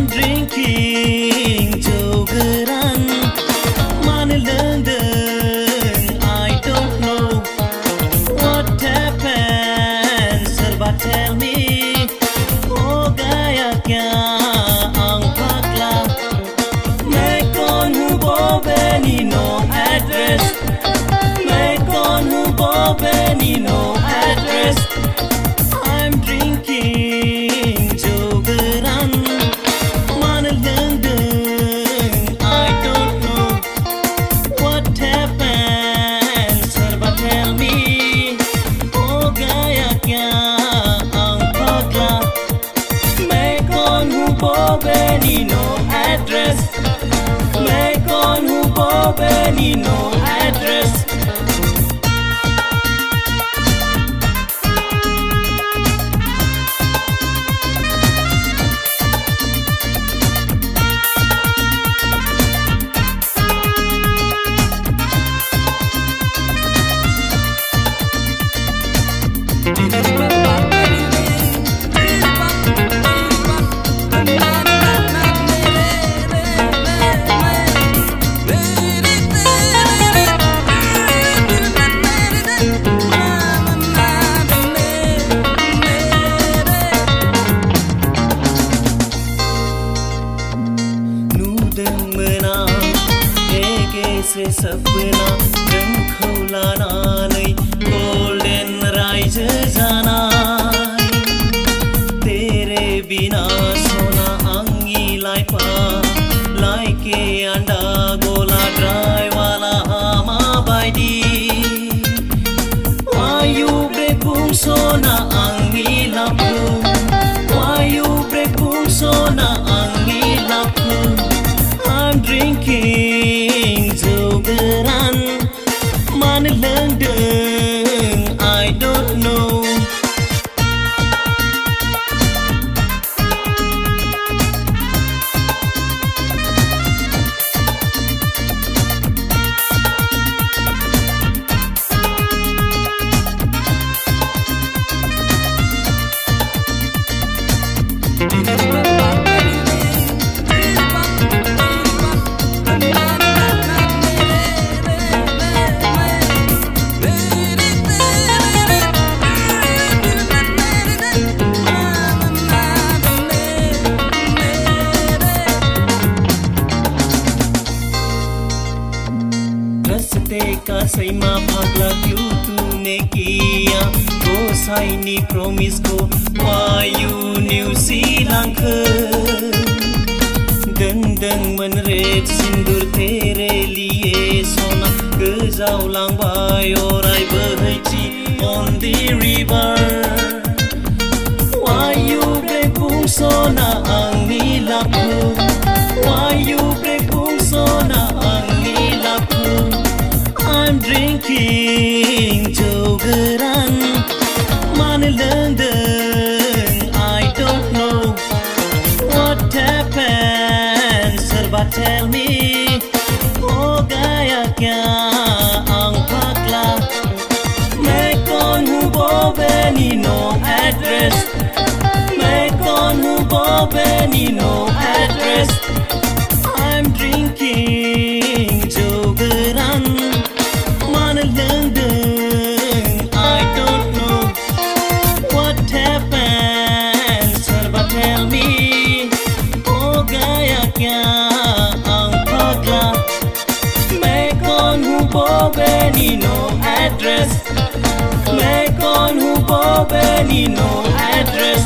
drinking jogeran man lendeng I don't know what happened serba tell me oh gaya kya ang pakla मैं कौन हूँ बोबे नी no address मैं कौन हूँ बोबे नी no address I'm drinking jogeran man lendeng I don't know what happened serba tell me oh gaya kya ang pakla मैं कौन हूँ बोबे नी no address मैं कौन हूँ बोबे नी no address से सपना जोंखौ लानानै गोल्डेन रायजो जानाय तेरे बिना सना आंनि लाइफा लाइके आन्दा गला ड्राइवाला हामा बायदि Why you break sona आंनि लाभखौ Why you break sona आंनि लाभखौ I'm drinking jogeran man lendeng I don't know रस्ते का सैमा भागला क्यों तूने किया गोसाईनी प्रॉमिस को Why you knew सिलांखो गंदं मन रेड सिंदूर तेरे लिए सोना गोजाव लांबाय array Bohaithi on the river Why you break sona आंनि लाभखौ Why you break sona आंनि लाभखौ I'm drinking jogeran man lendeng I don't know what happened serba tell me oh gaya kya ang pakla मैं कौन हूँ बोबे नी no address मैं कौन हूँ बोबे नी no address I'm drinking jogeran man lendeng I don't know what happened serba tell me oh gaya kya ang pakla मैं कौन हूँ बोबे नी no address मैं कौन हूँ बोबे नी no address